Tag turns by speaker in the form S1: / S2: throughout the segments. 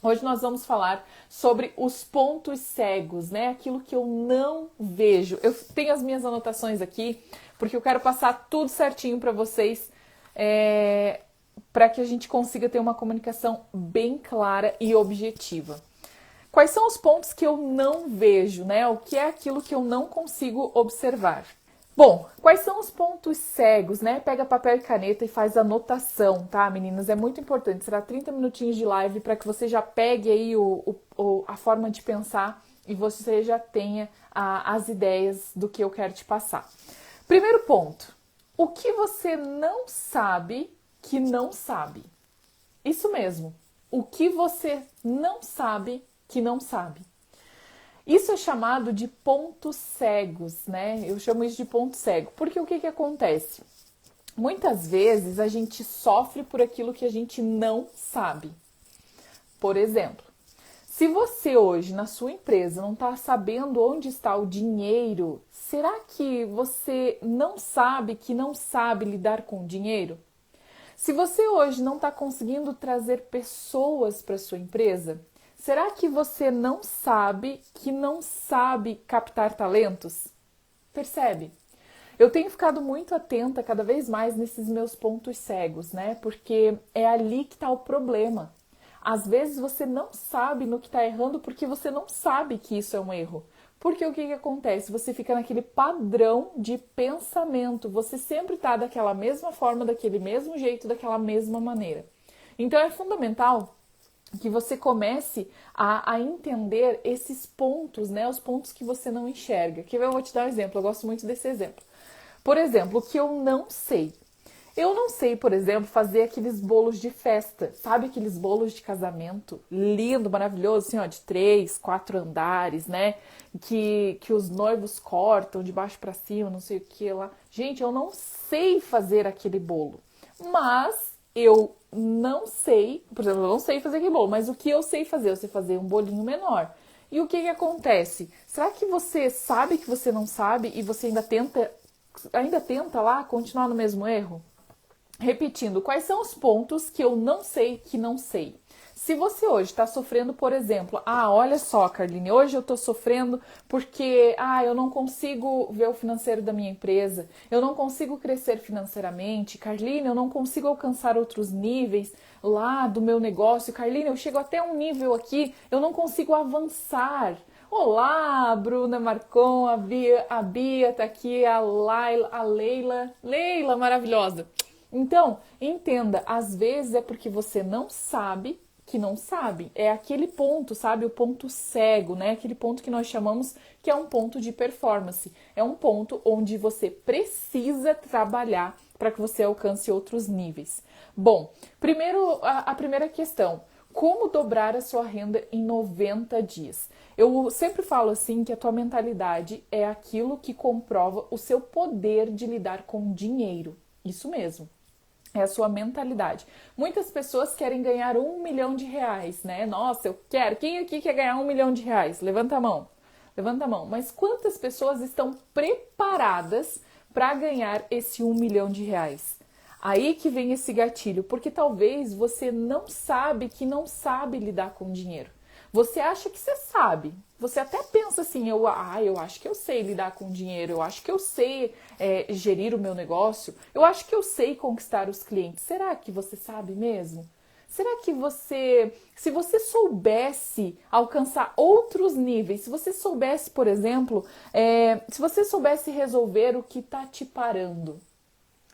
S1: Hoje nós vamos falar sobre os pontos cegos, né? Aquilo que eu não vejo. Eu tenho as minhas anotações aqui, porque eu quero passar tudo certinho para vocês, para que a gente consiga ter uma comunicação bem clara e objetiva. Quais são os pontos que eu não vejo, né? O que é aquilo que eu não consigo observar? Bom, quais são os pontos cegos, né? Pega papel e caneta e faz anotação, tá, meninas? É muito importante. Será 30 minutinhos de live para que você já pegue aí a forma de pensar e você já tenha as ideias do que eu quero te passar. Primeiro ponto. O que você não sabe que não sabe? Isso mesmo. O que você não sabe que não sabe. Isso é chamado de pontos cegos, né? Eu chamo isso de ponto cego. Porque o que acontece? Muitas vezes a gente sofre por aquilo que a gente não sabe. Por exemplo, se você hoje na sua empresa não está sabendo onde está o dinheiro, será que você não sabe que não sabe lidar com o dinheiro? Se você hoje não está conseguindo trazer pessoas para sua empresa, será que você não sabe que não sabe captar talentos? Percebe? Eu tenho ficado muito atenta cada vez mais nesses meus pontos cegos, né? Porque é ali que está o problema. Às vezes você não sabe no que está errando porque você não sabe que isso é um erro. Porque o que acontece? Você fica naquele padrão de pensamento. Você sempre está daquela mesma forma, daquele mesmo jeito, daquela mesma maneira. Então é fundamental que você comece a entender esses pontos, né? Os pontos que você não enxerga. Que eu vou te dar um exemplo, eu gosto muito desse exemplo. Por exemplo, o que eu não sei. Eu não sei, por exemplo, fazer aqueles bolos de festa. Sabe aqueles bolos de casamento? Lindo, maravilhoso, assim, ó, de 3, 4 andares, né? Que os noivos cortam de baixo para cima, não sei o que lá. Gente, eu não sei fazer aquele bolo. Mas eu não sei, por exemplo, eu não sei fazer aquele bolo, mas o que eu sei fazer? Eu sei fazer um bolinho menor. E o que acontece? Será que você sabe que você não sabe e você ainda tenta lá continuar no mesmo erro? Repetindo, quais são os pontos que eu não sei que não sei? Se você hoje está sofrendo, por exemplo, olha só, Carline, hoje eu estou sofrendo porque, eu não consigo ver o financeiro da minha empresa, eu não consigo crescer financeiramente, Carline, eu não consigo alcançar outros níveis lá do meu negócio, Carline, eu chego até um nível aqui, eu não consigo avançar. Olá, Bruna Marcon, a Bia tá aqui, a Laila, a Leila maravilhosa. Então, entenda, às vezes é porque você não sabe que não sabe. É aquele ponto, sabe? O ponto cego, né? Aquele ponto que nós chamamos que é um ponto de performance. É um ponto onde você precisa trabalhar para que você alcance outros níveis. Bom, primeiro a primeira questão. Como dobrar a sua renda em 90 dias? Eu sempre falo assim que a tua mentalidade é aquilo que comprova o seu poder de lidar com dinheiro. Isso mesmo. É a sua mentalidade. Muitas pessoas querem ganhar R$ 1 milhão, né? Nossa, eu quero. Quem aqui quer ganhar R$ 1 milhão? Levanta a mão. Levanta a mão. Mas quantas pessoas estão preparadas para ganhar esse R$ 1 milhão? Aí que vem esse gatilho, porque talvez você não sabe que não sabe lidar com dinheiro. Você acha que você sabe. Você até pensa assim, eu acho que eu sei lidar com dinheiro, eu acho que eu sei gerir o meu negócio, eu acho que eu sei conquistar os clientes. Será que você sabe mesmo? Será que se você soubesse alcançar outros níveis, se você soubesse, por exemplo, se você soubesse resolver o que está te parando,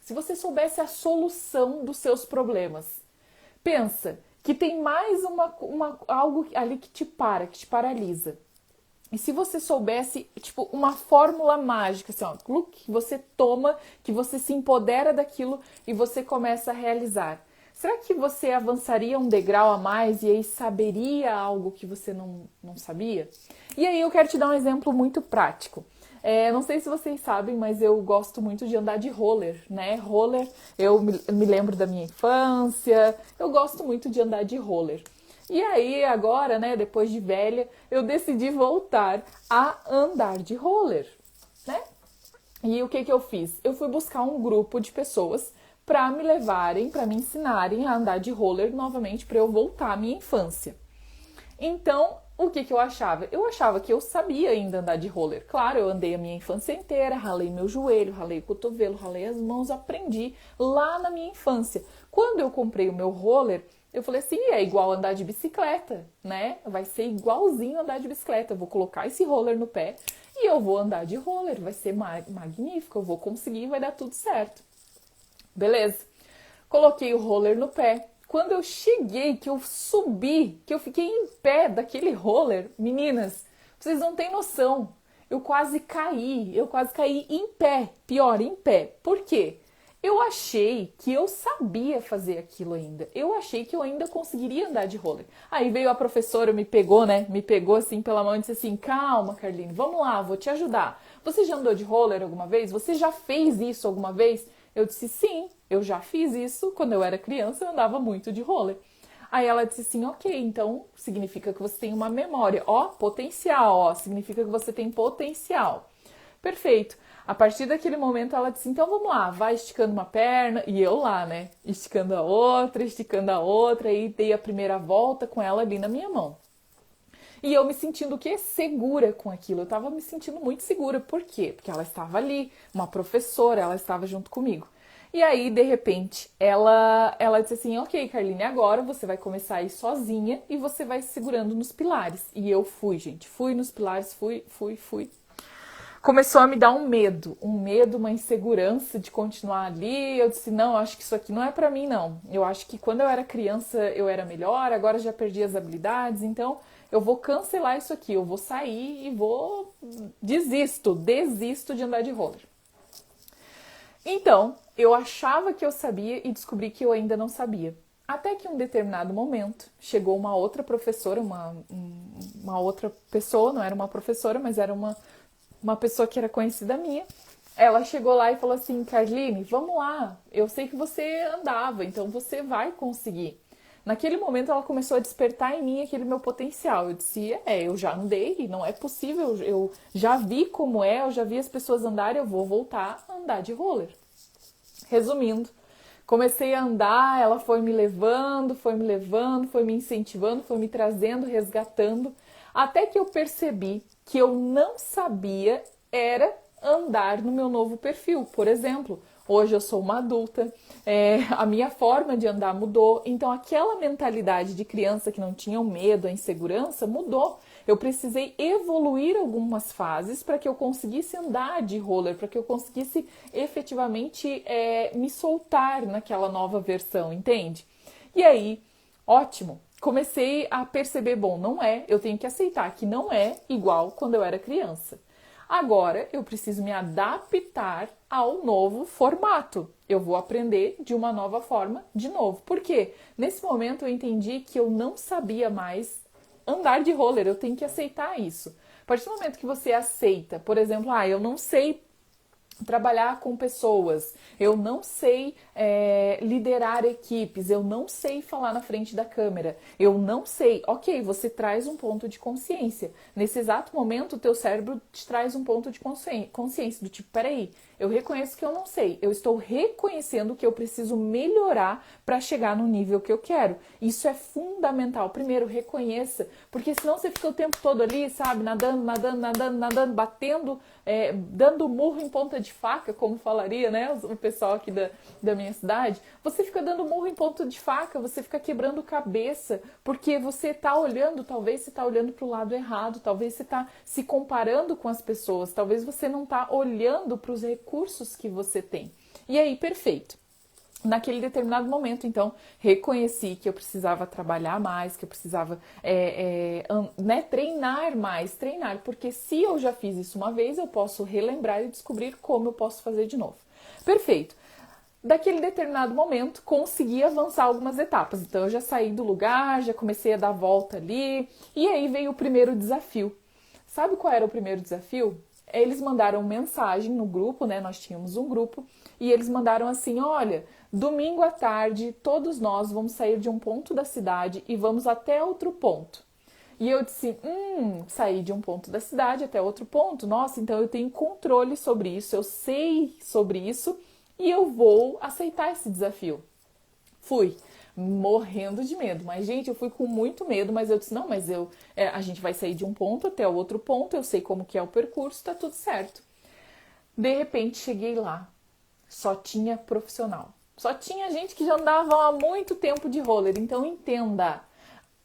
S1: se você soubesse a solução dos seus problemas, pensa que tem mais algo ali que te paralisa. E se você soubesse, tipo, uma fórmula mágica, assim, ó, que você toma, que você se empodera daquilo e você começa a realizar. Será que você avançaria um degrau a mais e aí saberia algo que você não sabia? E aí eu quero te dar um exemplo muito prático. Não sei se vocês sabem, mas eu gosto muito de andar de roller, né? Roller, eu me lembro da minha infância, eu gosto muito de andar de roller. E aí agora, né, depois de velha, eu decidi voltar a andar de roller, né? E o que eu fiz? Eu fui buscar um grupo de pessoas para me ensinarem a andar de roller novamente, para eu voltar à minha infância. Então, o que eu achava? Eu achava que eu sabia ainda andar de roller. Claro, eu andei a minha infância inteira, ralei meu joelho, ralei o cotovelo, ralei as mãos, aprendi lá na minha infância. Quando eu comprei o meu roller, eu falei assim, é igual andar de bicicleta, né? Vai ser igualzinho andar de bicicleta. Eu vou colocar esse roller no pé e eu vou andar de roller. Vai ser magnífico, eu vou conseguir, vai dar tudo certo. Beleza. Coloquei o roller no pé. Quando eu cheguei, que eu subi, que eu fiquei em pé daquele roller, meninas, vocês não têm noção. Eu quase caí em pé, pior, em pé. Por quê? Eu achei que eu sabia fazer aquilo ainda. Eu achei que eu ainda conseguiria andar de roller. Aí veio a professora, me pegou, né? Me pegou assim pela mão e disse assim: calma, Carline, vamos lá, vou te ajudar. Você já andou de roller alguma vez? Você já fez isso alguma vez? Eu disse: sim, eu já fiz isso. Quando eu era criança, eu andava muito de roller. Aí ela disse assim: ok, então significa que você tem uma memória. Ó, potencial, ó, significa que você tem potencial. Perfeito. A partir daquele momento ela disse, então vamos lá, vai esticando uma perna, e eu lá, né, esticando a outra, e dei a primeira volta com ela ali na minha mão. E eu me sentindo o quê? Segura com aquilo, eu tava me sentindo muito segura, por quê? Porque ela estava ali, uma professora, ela estava junto comigo. E aí, de repente, ela disse assim, ok, Carline, agora você vai começar a ir sozinha e você vai se segurando nos pilares. E eu fui, gente, fui nos pilares, fui. Começou a me dar um medo, uma insegurança de continuar ali. Eu disse, não, acho que isso aqui não é pra mim, não. Eu acho que quando eu era criança eu era melhor, agora já perdi as habilidades, então eu vou cancelar isso aqui, eu vou sair e vou... desisto de andar de roller. Então, eu achava que eu sabia e descobri que eu ainda não sabia. Até que em um determinado momento chegou uma outra professora, uma outra pessoa, não era uma professora, mas era uma pessoa que era conhecida minha. Ela chegou lá e falou assim, Carline, vamos lá, eu sei que você andava, então você vai conseguir. Naquele momento ela começou a despertar em mim aquele meu potencial. Eu disse, eu já andei, não é possível, eu já vi como é, eu já vi as pessoas andarem, eu vou voltar a andar de roller. Resumindo, comecei a andar, ela foi me levando, foi me incentivando, foi me trazendo, resgatando, até que eu percebi que eu não sabia era andar no meu novo perfil. Por exemplo, hoje eu sou uma adulta, a minha forma de andar mudou, então aquela mentalidade de criança que não tinha o medo, a insegurança, mudou. Eu precisei evoluir algumas fases para que eu conseguisse andar de roller, para que eu conseguisse efetivamente me soltar naquela nova versão, entende? E aí, ótimo, comecei a perceber, bom, não é, eu tenho que aceitar que não é igual quando eu era criança. Agora eu preciso me adaptar ao novo formato. Eu vou aprender de uma nova forma de novo. Por quê? Nesse momento eu entendi que eu não sabia mais andar de roller, eu tenho que aceitar isso. A partir do momento que você aceita, por exemplo, eu não sei trabalhar com pessoas, eu não sei liderar equipes, eu não sei falar na frente da câmera, eu não sei. Ok, você traz um ponto de consciência. Nesse exato momento, o teu cérebro te traz um ponto de consciência, do tipo, peraí, eu reconheço que eu não sei, eu estou reconhecendo que eu preciso melhorar para chegar no nível que eu quero. Isso é fundamental. Primeiro, reconheça, porque senão você fica o tempo todo ali, sabe, nadando, batendo, dando murro em ponta de faca, como falaria, né, o pessoal aqui da minha cidade. Você fica dando murro em ponta de faca, você fica quebrando cabeça, porque você está olhando, talvez você está olhando para o lado errado, talvez você está se comparando com as pessoas, talvez você não está olhando para os recursos que você tem. E aí, perfeito. Naquele determinado momento, então, reconheci que eu precisava trabalhar mais, que eu precisava treinar mais, porque se eu já fiz isso uma vez, eu posso relembrar e descobrir como eu posso fazer de novo. Perfeito. Daquele determinado momento, consegui avançar algumas etapas. Então, eu já saí do lugar, já comecei a dar volta ali, e aí veio o primeiro desafio. Sabe qual era o primeiro desafio? Eles mandaram mensagem no grupo, né? Nós tínhamos um grupo, e eles mandaram assim, olha, domingo à tarde, todos nós vamos sair de um ponto da cidade e vamos até outro ponto. E eu disse, sair de um ponto da cidade até outro ponto, nossa, então eu tenho controle sobre isso, eu sei sobre isso e eu vou aceitar esse desafio. Fui. morrendo de medo. Mas, gente, eu fui com muito medo, mas eu disse, não, mas a gente vai sair de um ponto até o outro ponto, eu sei como que é o percurso, tá tudo certo. De repente, cheguei lá, só tinha profissional. Só tinha gente que já andava há muito tempo de roller. Então, entenda,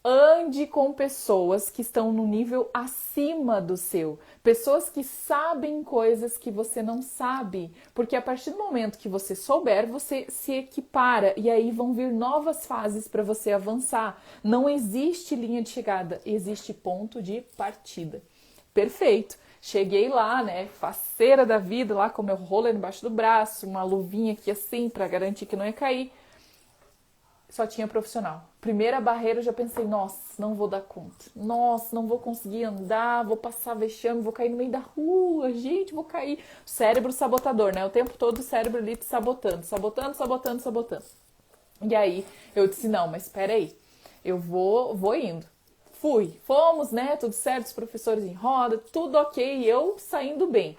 S1: ande com pessoas que estão no nível acima do seu. Pessoas que sabem coisas que você não sabe. Porque a partir do momento que você souber, você se equipara. E aí vão vir novas fases para você avançar. Não existe linha de chegada, existe ponto de partida. Perfeito. Cheguei lá, né, faceira da vida, lá com meu roller embaixo do braço, uma luvinha aqui assim, pra garantir que não ia cair. Só tinha profissional. Primeira barreira, eu já pensei, nossa, não vou dar conta. Nossa, não vou conseguir andar, vou passar vexame, vou cair no meio da rua, gente, vou cair. Cérebro sabotador, né, o tempo todo o cérebro ali te sabotando, sabotando, sabotando, sabotando. E aí, eu disse, não, mas espera aí, eu vou indo. Fui, fomos, né, tudo certo, os professores em roda, tudo ok, eu saindo bem.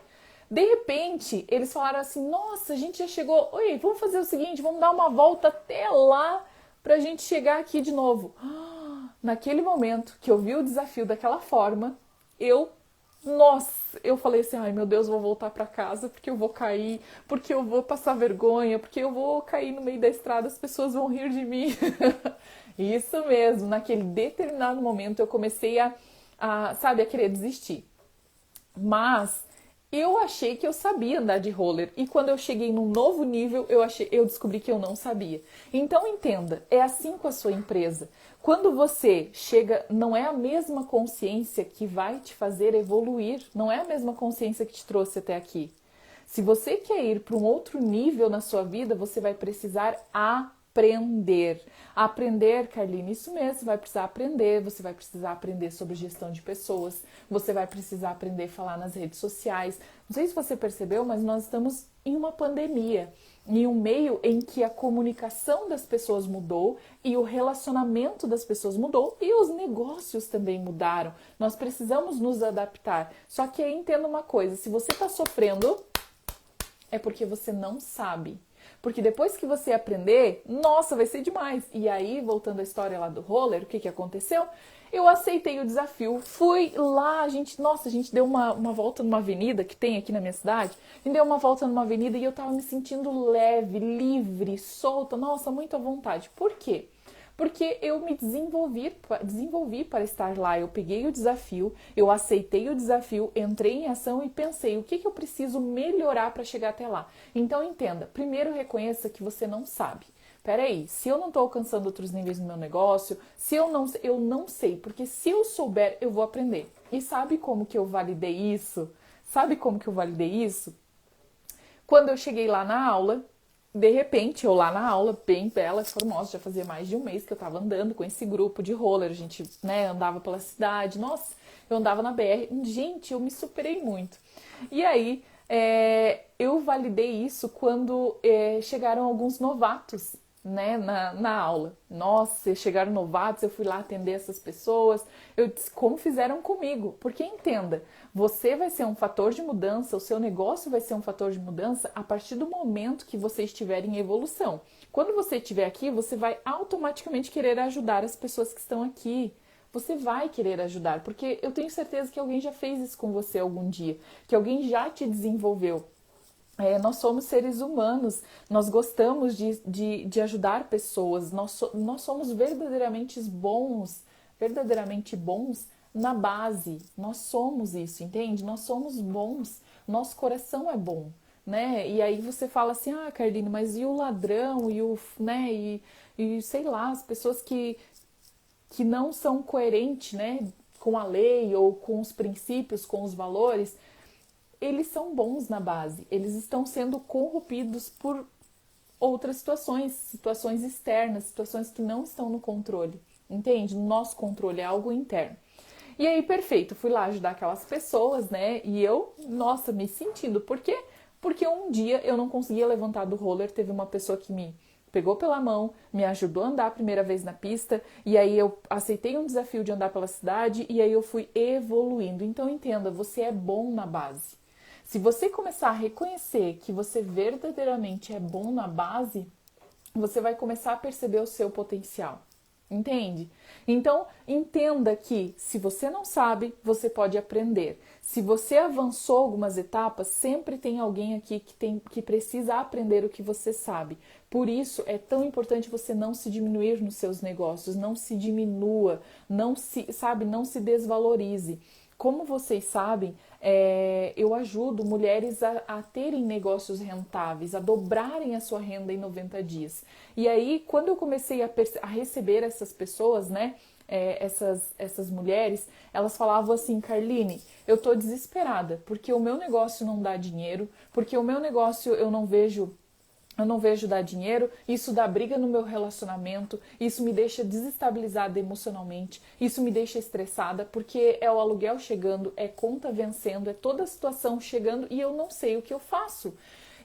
S1: De repente, eles falaram assim, nossa, a gente já chegou, oi, vamos fazer o seguinte, vamos dar uma volta até lá pra gente chegar aqui de novo. Naquele momento que eu vi o desafio daquela forma, eu falei assim, ai meu Deus, vou voltar pra casa porque eu vou cair, porque eu vou passar vergonha, porque eu vou cair no meio da estrada, as pessoas vão rir de mim. Isso mesmo, naquele determinado momento eu comecei sabe, a querer desistir. Mas eu achei que eu sabia andar de roller e quando eu cheguei num novo nível, eu descobri que eu não sabia. Então entenda, é assim com a sua empresa. Quando você chega, não é a mesma consciência que vai te fazer evoluir, não é a mesma consciência que te trouxe até aqui. Se você quer ir para um outro nível na sua vida, você vai precisar aprender. Aprender, Carline, isso mesmo, você vai precisar aprender, você vai precisar aprender sobre gestão de pessoas, você vai precisar aprender a falar nas redes sociais. Não sei se você percebeu, mas nós estamos em uma pandemia, em um meio em que a comunicação das pessoas mudou e o relacionamento das pessoas mudou e os negócios também mudaram. Nós precisamos nos adaptar. Só que aí entenda uma coisa, se você está sofrendo, é porque você não sabe. Porque depois que você aprender, nossa, vai ser demais. E aí, voltando à história lá do roller, o que aconteceu? Eu aceitei o desafio, fui lá, a gente deu uma volta numa avenida que tem aqui na minha cidade, a gente deu uma volta numa avenida e eu tava me sentindo leve, livre, solta, nossa, muito à vontade. Por quê? Porque eu me desenvolvi para estar lá. Eu peguei o desafio, eu aceitei o desafio, entrei em ação e pensei o que eu preciso melhorar para chegar até lá. Então entenda, primeiro reconheça que você não sabe. Peraí, se eu não estou alcançando outros níveis no meu negócio, se eu não sei, porque se eu souber, eu vou aprender. E sabe como que eu validei isso? Sabe como que eu validei isso? Quando eu cheguei lá na aula, de repente, eu lá na aula, bem bela, formosa, já fazia mais de um mês que eu tava andando com esse grupo de roller, a gente, né, andava pela cidade, nossa, eu andava na BR, gente, eu me superei muito. E aí, eu validei isso quando chegaram alguns novatos, né, na aula. Nossa, chegaram novatos, eu fui lá atender essas pessoas, eu disse como fizeram comigo, porque entenda, você vai ser um fator de mudança, o seu negócio vai ser um fator de mudança a partir do momento que você estiver em evolução. Quando você estiver aqui, você vai automaticamente querer ajudar as pessoas que estão aqui. Você vai querer ajudar, porque eu tenho certeza que alguém já fez isso com você algum dia, que alguém já te desenvolveu. Nós somos seres humanos, nós gostamos de ajudar pessoas, nós somos verdadeiramente bons na base, nós somos isso, entende? Nós somos bons, nosso coração é bom, né? E aí você fala assim, ah, Carline, mas e o ladrão, né, e sei lá, as pessoas que não são coerentes, né, com a lei ou com os princípios, com os valores, eles são bons na base, eles estão sendo corrompidos por outras situações externas, situações que não estão no controle, entende? No nosso controle é algo interno. E aí, perfeito, fui lá ajudar aquelas pessoas, né? E eu, nossa, me sentindo, por quê? Porque um dia eu não conseguia levantar do roller, teve uma pessoa que me pegou pela mão, me ajudou a andar a primeira vez na pista, e aí eu aceitei um desafio de andar pela cidade, e aí eu fui evoluindo. Então entenda, você é bom na base. Se você começar a reconhecer que você verdadeiramente é bom na base, você vai começar a perceber o seu potencial. Entende? Então, entenda que se você não sabe, você pode aprender. Se você avançou algumas etapas, sempre tem alguém aqui que precisa aprender o que você sabe. Por isso, é tão importante você não se diminuir nos seus negócios, não se diminua, não se desvalorize. Como vocês sabem, eu ajudo mulheres a terem negócios rentáveis, a dobrarem a sua renda em 90 dias. E aí, quando eu comecei a receber essas pessoas, né, essas mulheres, elas falavam assim: Carline, eu tô desesperada, porque o meu negócio não dá dinheiro, porque o meu negócio eu não vejo dar dinheiro, isso dá briga no meu relacionamento, isso me deixa desestabilizada emocionalmente, isso me deixa estressada, porque é o aluguel chegando, é conta vencendo, é toda a situação chegando e eu não sei o que eu faço.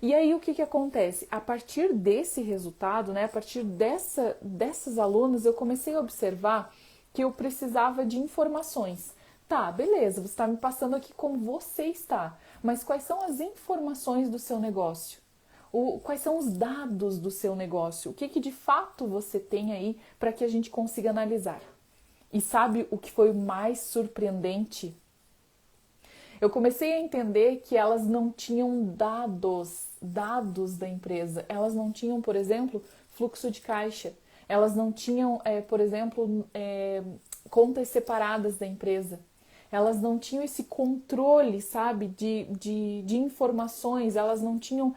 S1: E aí o que acontece? A partir desse resultado, né, a partir dessas alunas, eu comecei a observar que eu precisava de informações. Tá, beleza, você está me passando aqui como você está, mas quais são as informações do seu negócio? Quais são os dados do seu negócio? O que de fato você tem aí para que a gente consiga analisar? E sabe o que foi o mais surpreendente? Eu comecei a entender que elas não tinham dados da empresa. Elas não tinham, por exemplo, fluxo de caixa. Elas não tinham, por exemplo, contas separadas da empresa. Elas não tinham esse controle, sabe, de informações, elas não tinham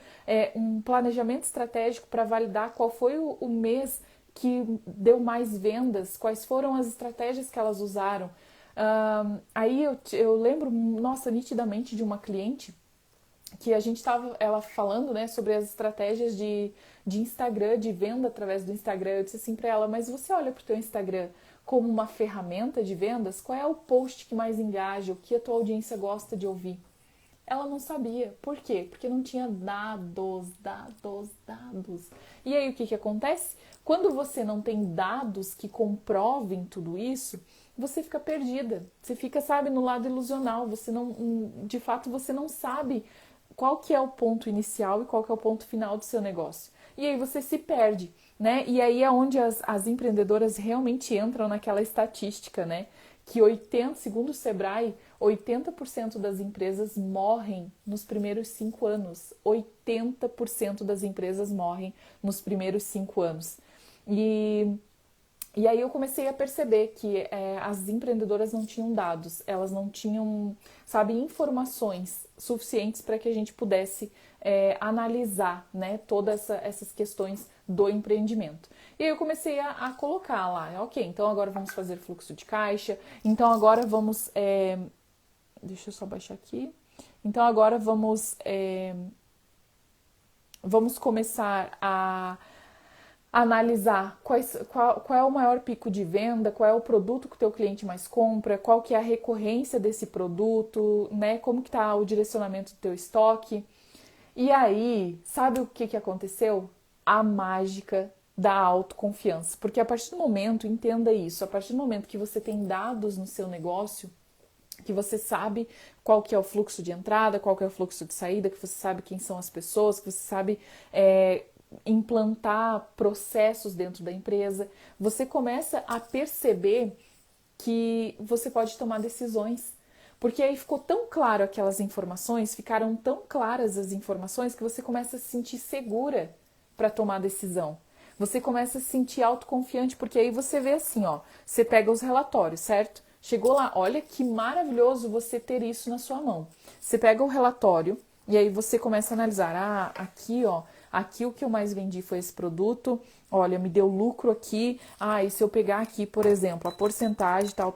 S1: um planejamento estratégico para validar qual foi o mês que deu mais vendas, quais foram as estratégias que elas usaram. Aí eu lembro, nossa, nitidamente de uma cliente que a gente estava ela falando, né, sobre as estratégias de Instagram, de venda através do Instagram. Eu disse assim para ela: mas você olha para o teu Instagram como uma ferramenta de vendas? Qual é o post que mais engaja, o que a tua audiência gosta de ouvir? Ela não sabia. Por quê? Porque não tinha dados. E aí o que acontece? Quando você não tem dados que comprovem tudo isso, você fica perdida. Você fica, sabe, no lado ilusional. Você não, de fato, você não sabe qual que é o ponto inicial e qual que é o ponto final do seu negócio. E aí você se perde, né? E aí é onde as empreendedoras realmente entram naquela estatística, né? Que segundo o Sebrae, 80% das empresas morrem nos primeiros 5 anos. 80% das empresas morrem nos primeiros 5 anos. E aí eu comecei a perceber que as empreendedoras não tinham dados, elas não tinham, sabe, informações suficientes para que a gente pudesse analisar, né, todas essas questões do empreendimento. E aí eu comecei a colocar lá, ok, então agora vamos fazer fluxo de caixa, então agora vamos, deixa eu só baixar aqui, então agora vamos começar a analisar qual é o maior pico de venda, qual é o produto que o teu cliente mais compra, qual que é a recorrência desse produto, né? Como que tá o direcionamento do teu estoque. E aí, sabe o que aconteceu? A mágica da autoconfiança. Porque a partir do momento, entenda isso, a partir do momento que você tem dados no seu negócio, que você sabe qual que é o fluxo de entrada, qual que é o fluxo de saída, que você sabe quem são as pessoas, que você sabe implantar processos dentro da empresa, você começa a perceber que você pode tomar decisões. Porque aí ficou tão claro aquelas informações, ficaram tão claras as informações que você começa a se sentir segura para tomar decisão. Você começa a se sentir autoconfiante, porque aí você vê assim, ó, você pega os relatórios, certo? Chegou lá, olha que maravilhoso você ter isso na sua mão. Você pega o relatório e aí você começa a analisar, aqui, ó, aqui o que eu mais vendi foi esse produto, olha, me deu lucro aqui, e se eu pegar aqui, por exemplo, a porcentagem, tal,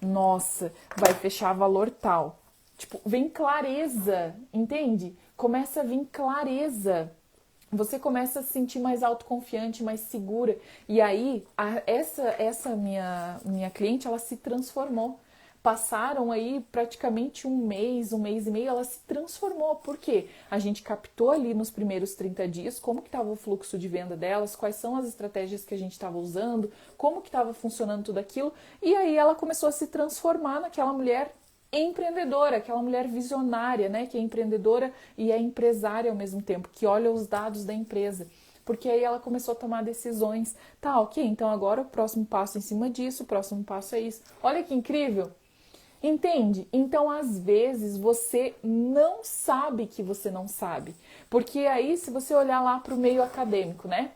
S1: nossa, vai fechar valor tal. Tipo, vem clareza, entende? Começa a vir clareza. Você começa a se sentir mais autoconfiante, mais segura. E aí, essa minha cliente, ela se transformou. Passaram aí praticamente um mês e meio, ela se transformou. Por quê? A gente captou ali nos primeiros 30 dias como que estava o fluxo de venda delas, quais são as estratégias que a gente estava usando, como que estava funcionando tudo aquilo. E aí ela começou a se transformar naquela mulher empreendedora, aquela mulher visionária, né, que é empreendedora e é empresária ao mesmo tempo, que olha os dados da empresa. porque aí ela começou a tomar decisões. Tá, ok, então agora o próximo passo em cima disso, o próximo passo é isso. Olha que incrível! Entende? Então, às vezes, você não sabe que você não sabe. Porque aí, se você olhar lá para o meio acadêmico, né?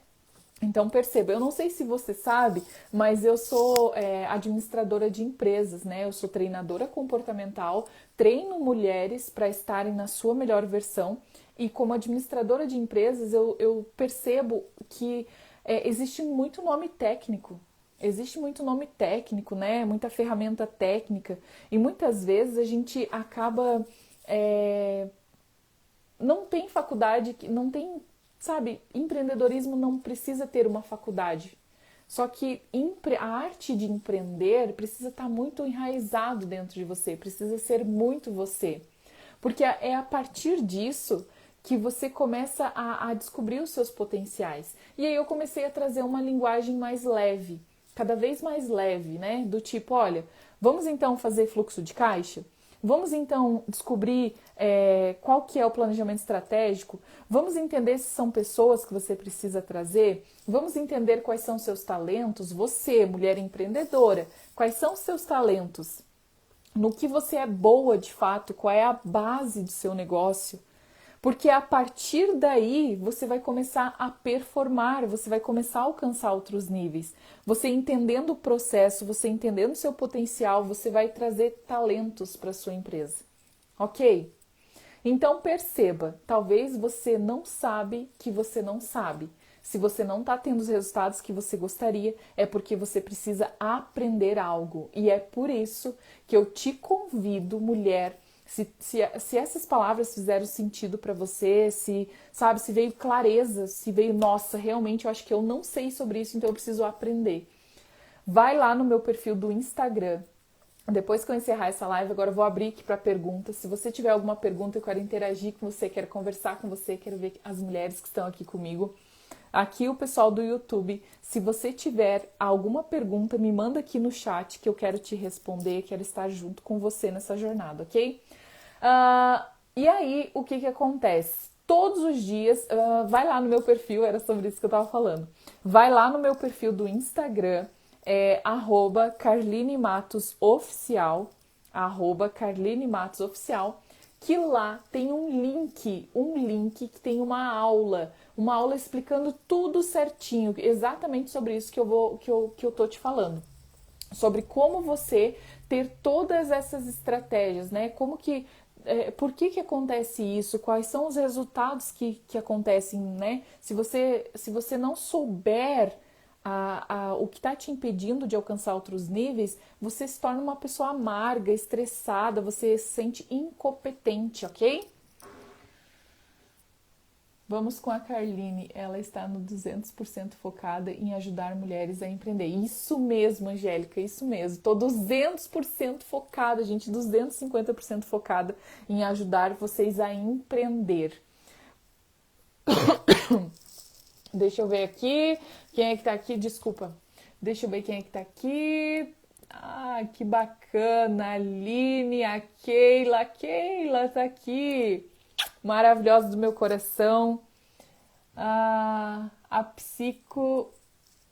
S1: Então, perceba, eu não sei se você sabe, mas eu sou administradora de empresas, né? Eu sou treinadora comportamental, treino mulheres para estarem na sua melhor versão. E como administradora de empresas, eu percebo que existe muito nome técnico. Existe muito nome técnico, né? Muita ferramenta técnica. E muitas vezes a gente acaba. Não tem faculdade, não tem. Sabe, empreendedorismo não precisa ter uma faculdade. Só que a arte de empreender precisa estar muito enraizado dentro de você, precisa ser muito você. Porque é a partir disso que você começa a descobrir os seus potenciais. E aí eu comecei a trazer uma linguagem mais leve, cada vez mais leve, né? Do tipo, olha, vamos então fazer fluxo de caixa? Vamos então descobrir qual que é o planejamento estratégico? Vamos entender se são pessoas que você precisa trazer? Vamos entender quais são os seus talentos? Você, mulher empreendedora, quais são os seus talentos? No que você é boa de fato? Qual é a base do seu negócio? Porque a partir daí você vai começar a performar, você vai começar a alcançar outros níveis. Você entendendo o processo, você entendendo o seu potencial, você vai trazer talentos para a sua empresa. Ok? Então perceba, talvez você não sabe que você não sabe. Se você não está tendo os resultados que você gostaria, é porque você precisa aprender algo. E é por isso que eu te convido, mulher, se essas palavras fizeram sentido para você, se veio clareza, se veio, nossa, realmente eu acho que eu não sei sobre isso, então eu preciso aprender. Vai lá no meu perfil do Instagram. Depois que eu encerrar essa live, agora eu vou abrir aqui para perguntas. Se você tiver alguma pergunta, eu quero interagir com você, quero conversar com você, quero ver as mulheres que estão aqui comigo. Aqui o pessoal do YouTube, se você tiver alguma pergunta, me manda aqui no chat que eu quero te responder, quero estar junto com você nessa jornada, ok? E aí, o que acontece? Todos os dias, vai lá no meu perfil, era sobre isso que eu tava falando. Vai lá no meu perfil do Instagram, @CarlineMatosOficial, @CarlineMatosOficial, que lá tem um link que tem uma aula explicando tudo certinho, exatamente sobre isso que eu tô te falando. Sobre como você ter todas essas estratégias, né? Por que acontece isso? Quais são os resultados que acontecem, né? Se você não souber o que está te impedindo de alcançar outros níveis, você se torna uma pessoa amarga, estressada, você se sente incompetente, ok? Vamos com a Carline, ela está no 200% focada em ajudar mulheres a empreender. Isso mesmo, Angélica, isso mesmo. Estou 200% focada, gente, 250% focada em ajudar vocês a empreender. Deixa eu ver aqui, quem é que tá aqui? Desculpa. Deixa eu ver quem é que tá aqui. Ah, que bacana, a Aline, a Keila tá aqui. Maravilhosa do meu coração. A Psico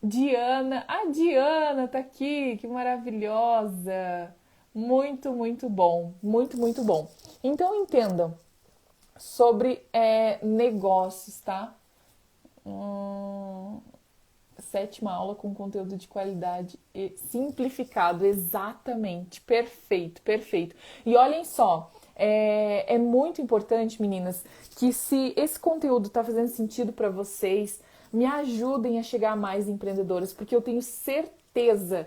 S1: Diana. A Diana tá aqui, que maravilhosa. Muito, muito bom. Muito, muito bom. Então entendam sobre negócios, tá? 7ª aula com conteúdo de qualidade e simplificado, exatamente, perfeito, perfeito. E olhem só, é muito importante, meninas, que se esse conteúdo está fazendo sentido para vocês, me ajudem a chegar a mais empreendedoras, porque eu tenho certeza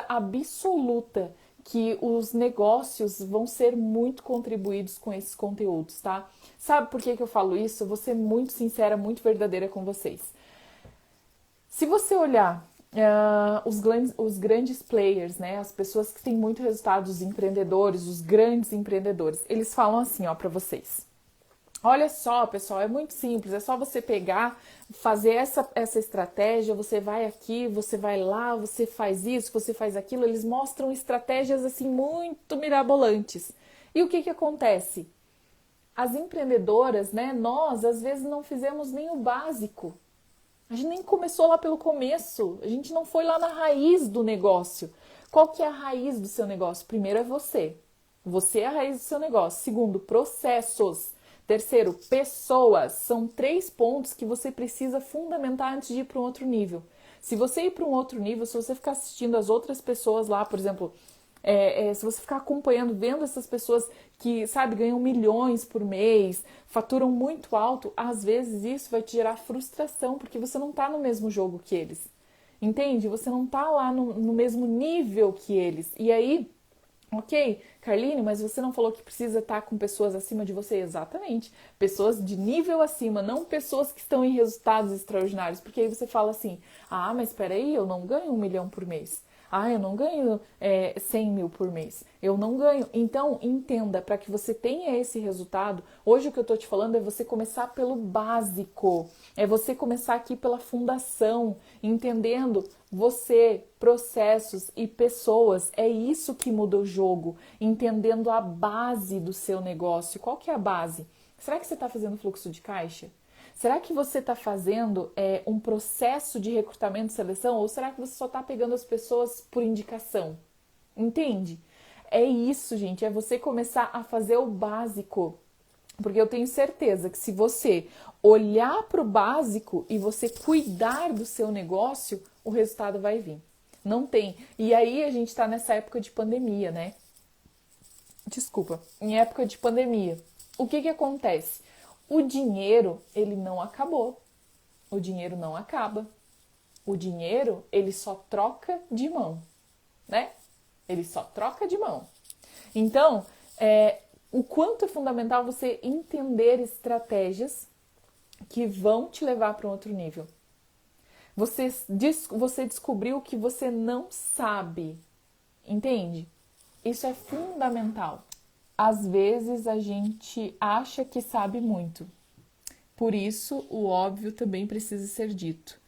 S1: absoluta que os negócios vão ser muito contribuídos com esses conteúdos, tá? Sabe por que eu falo isso? Eu vou ser muito sincera, muito verdadeira com vocês. Se você olhar os grandes players, né, as pessoas que têm muito resultado, os empreendedores, os grandes empreendedores, eles falam assim, ó, para vocês. Olha só, pessoal, é muito simples, é só você pegar, fazer essa estratégia, você vai aqui, você vai lá, você faz isso, você faz aquilo, eles mostram estratégias assim muito mirabolantes. E o que acontece? As empreendedoras, né, nós às vezes não fizemos nem o básico. A gente nem começou lá pelo começo, a gente não foi lá na raiz do negócio. Qual que é a raiz do seu negócio? Primeiro é você. Você é a raiz do seu negócio. Segundo, processos. Terceiro, pessoas. São 3 pontos que você precisa fundamentar antes de ir para um outro nível. Se você ir para um outro nível, se você ficar assistindo as outras pessoas lá, por exemplo, se você ficar acompanhando, vendo essas pessoas que, sabe, ganham milhões por mês, faturam muito alto, às vezes isso vai te gerar frustração, porque você não está no mesmo jogo que eles. Entende? Você não está lá no mesmo nível que eles. E aí, ok, Carline, mas você não falou que precisa estar com pessoas acima de você? Exatamente. Pessoas de nível acima, não pessoas que estão em resultados extraordinários. Porque aí você fala assim, ah, mas peraí, eu não ganho 1 milhão por mês. Ah, eu não ganho 100 mil por mês. Eu não ganho. Então, entenda, para que você tenha esse resultado, hoje o que eu estou te falando é você começar pelo básico. É você começar aqui pela fundação, entendendo você, processos e pessoas. É isso que muda o jogo. Entendendo a base do seu negócio. Qual que é a base? Será que você está fazendo fluxo de caixa? Será que você está fazendo um processo de recrutamento e seleção ou será que você só está pegando as pessoas por indicação? Entende? É isso, gente, é você começar a fazer o básico. Porque eu tenho certeza que se você olhar para o básico e você cuidar do seu negócio, o resultado vai vir. Não tem. E aí a gente está nessa época de pandemia, né? Desculpa, em época de pandemia. O que acontece? O dinheiro, ele não acabou. O dinheiro não acaba. O dinheiro, ele só troca de mão, né? Ele só troca de mão. Então, o quanto é fundamental você entender estratégias que vão te levar para um outro nível. Você descobriu que você não sabe, entende? Isso é fundamental. Às vezes a gente acha que sabe muito. Por isso, o óbvio também precisa ser dito.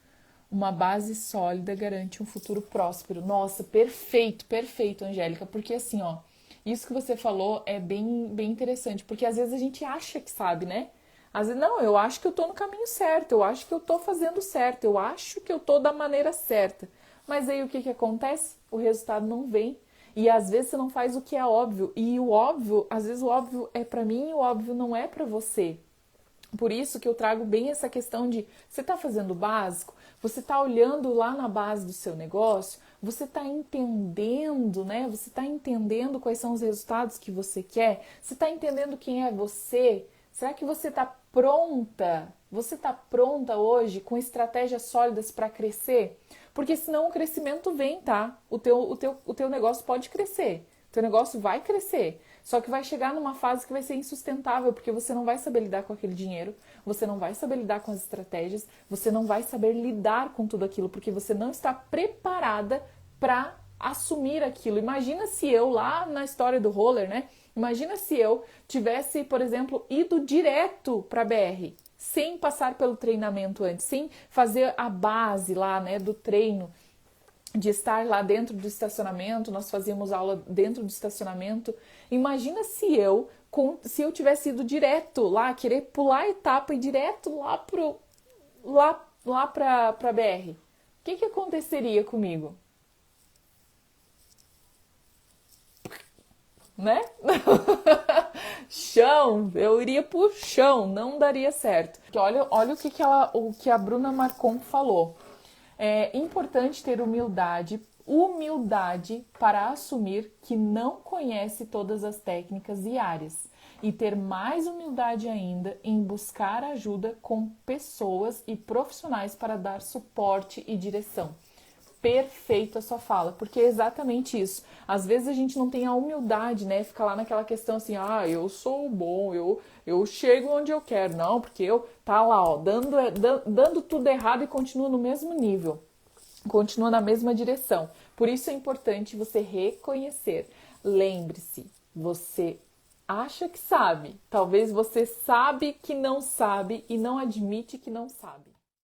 S1: Uma base sólida garante um futuro próspero. Nossa, perfeito, perfeito, Angélica. Porque assim, ó, isso que você falou é bem interessante. Porque às vezes a gente acha que sabe, né? Às vezes, não, eu acho que eu tô no caminho certo, eu acho que eu tô fazendo certo, eu acho que eu tô da maneira certa. Mas aí o que acontece? O resultado não vem. E às vezes você não faz o que é óbvio. E o óbvio, às vezes o óbvio é para mim e o óbvio não é para você. Por isso que eu trago bem essa questão de você está fazendo o básico, você está olhando lá na base do seu negócio, você está entendendo, né? Você está entendendo quais são os resultados que você quer, você está entendendo quem é você. Será que você está pronta? Você está pronta hoje com estratégias sólidas para crescer? Porque senão o crescimento vem, tá? O teu negócio pode crescer, o teu negócio vai crescer. Só que vai chegar numa fase que vai ser insustentável, porque você não vai saber lidar com aquele dinheiro, você não vai saber lidar com as estratégias, você não vai saber lidar com tudo aquilo, porque você não está preparada para assumir aquilo. Imagina se eu, lá na história do roller, né? Imagina se eu tivesse, por exemplo, ido direto para a BR, sem passar pelo treinamento antes, sem fazer a base lá, né, do treino, de estar lá dentro do estacionamento, nós fazíamos aula dentro do estacionamento. Imagina se eu tivesse ido direto lá, querer pular a etapa e direto lá para BR. O que aconteceria comigo? Né? Chão, eu iria pro chão, não daria certo. Olha o que a Bruna Marcon falou. É importante ter humildade para assumir que não conhece todas as técnicas e áreas e ter mais humildade ainda em buscar ajuda com pessoas e profissionais para dar suporte e direção. Perfeito a sua fala, porque é exatamente isso. Às vezes a gente não tem a humildade, né? Fica lá naquela questão assim, eu sou bom, eu chego onde eu quero. Não, porque eu tá lá, ó, dando tudo errado e continua no mesmo nível. Continua na mesma direção. Por isso é importante você reconhecer. Lembre-se, você acha que sabe. Talvez você sabe que não sabe e não admite que não sabe.